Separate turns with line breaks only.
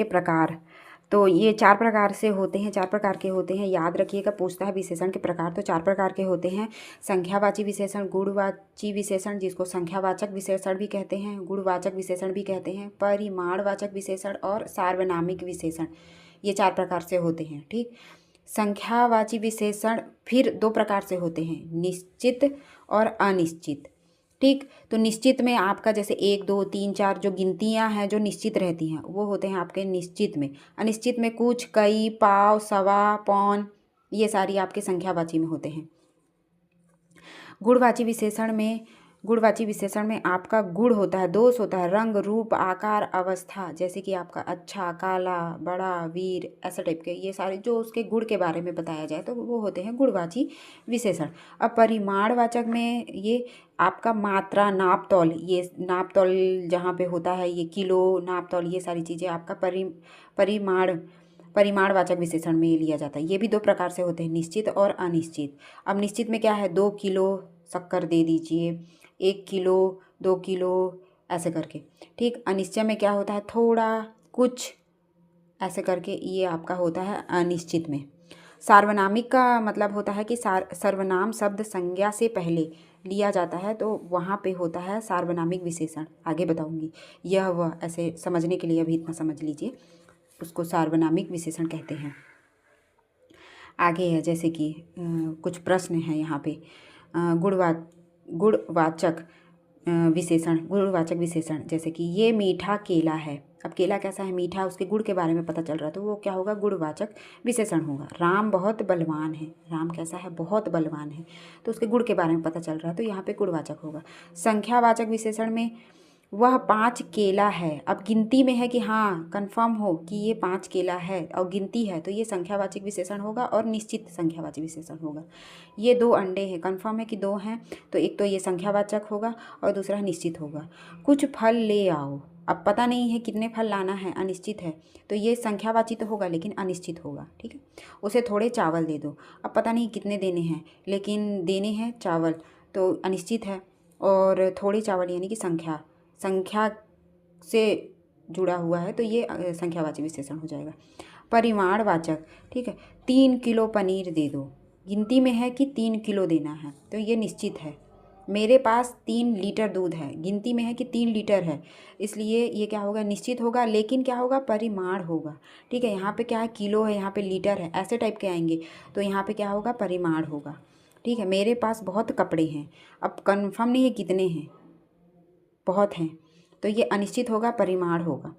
प्रकार, तो ये 4 प्रकार से होते हैं, 4 प्रकार के होते हैं, याद रखिएगा। पूछता है विशेषण के प्रकार, तो 4 प्रकार के होते हैं। संख्यावाची विशेषण, गुणवाची विशेषण जिसको संख्यावाचक विशेषण भी कहते हैं, गुणवाचक विशेषण भी कहते हैं, परिमाणवाचक विशेषण और सार्वनामिक विशेषण, ये 4 प्रकार से होते हैं। ठीक, संख्यावाची विशेषण फिर 2 प्रकार से होते हैं, निश्चित और अनिश्चित। ठीक, तो निश्चित में आपका जैसे 1 2 3 4 जो गिनतियां हैं जो निश्चित रहती हैं वो होते हैं आपके निश्चित में। अनिश्चित में कुछ, कई, पाव, सवा, पौन, ये सारी आपके संख्यावाची में होते हैं। गुणवाची विशेषण में आपका गुण होता है, दोष होता है, रंग, रूप, आकार, अवस्था, जैसे कि आपका अच्छा, काला, बड़ा, वीर, ऐसा टाइप के, ये सारे जो उसके गुण के बारे में बताया जाए तो वो होते हैं गुणवाची विशेषण। अब परिमाणवाचक में ये आपका मात्रा, नाप तौल, ये नाप तौल जहाँ पे होता है, ये किलो, नाप तौल, ये सारी चीज़ें आपका परिमाणवाचक विशेषण में लिया जाता है। ये भी 2 प्रकार से होते हैं, निश्चित और अनिश्चित। अब निश्चित में क्या है, 2 किलो शक्कर दे दीजिए, 1 किलो, 2 किलो, ऐसे करके। ठीक, अनिश्चय में क्या होता है, थोड़ा, कुछ, ऐसे करके, ये आपका होता है अनिश्चित में। सार्वनामिक का मतलब होता है कि सर्वनाम शब्द संज्ञा से पहले लिया जाता है, तो वहाँ पे होता है सार्वनामिक विशेषण। आगे बताऊँगी, यह वह ऐसे समझने के लिए अभी इतना समझ लीजिए, उसको सार्वनामिक विशेषण कहते हैं। आगे है जैसे कि कुछ प्रश्न हैं यहाँ पे। गुणवाचक विशेषण, जैसे कि ये मीठा केला है। अब केला कैसा है, मीठा, उसके गुण के बारे में पता चल रहा है, तो वो क्या होगा, गुणवाचक विशेषण होगा। राम बहुत बलवान है, राम कैसा है, बहुत बलवान है, तो उसके गुण के बारे में पता चल रहा है, तो यहाँ पे गुणवाचक होगा। संख्यावाचक विशेषण में वह 5 केला है, अब गिनती में है कि हाँ कंफर्म हो कि ये 5 केला है और गिनती है, तो ये संख्यावाचक विशेषण होगा और निश्चित संख्यावाचक विशेषण होगा। ये 2 अंडे हैं, कंफर्म है कि 2 हैं, तो एक तो ये संख्यावाचक होगा और दूसरा निश्चित होगा। कुछ फल ले आओ, अब पता नहीं है कितने फल लाना है, अनिश्चित है, तो ये संख्यावाची तो होगा लेकिन अनिश्चित होगा। ठीक है, उसे थोड़े चावल दे दो, अब पता नहीं कितने देने हैं लेकिन देने हैं चावल, तो अनिश्चित है। और थोड़े चावल यानी कि संख्या से जुड़ा हुआ है, तो ये संख्यावाची विशेषण हो जाएगा। परिमाणवाचक, ठीक है, 3 किलो पनीर दे दो, गिनती में है कि 3 किलो देना है, तो ये निश्चित है। मेरे पास 3 लीटर दूध है, गिनती में है कि 3 लीटर है, इसलिए ये क्या होगा, निश्चित होगा, लेकिन क्या होगा, परिमाण होगा। ठीक है, यहाँ पे क्या है, किलो है, यहाँ पे लीटर है, ऐसे टाइप के आएंगे, तो यहाँ पे क्या होगा, परिमाण होगा। ठीक है, मेरे पास बहुत कपड़े हैं, अब कन्फर्म नहीं है कितने हैं, बहुत हैं, तो ये अनिश्चित होगा, परिमाण होगा।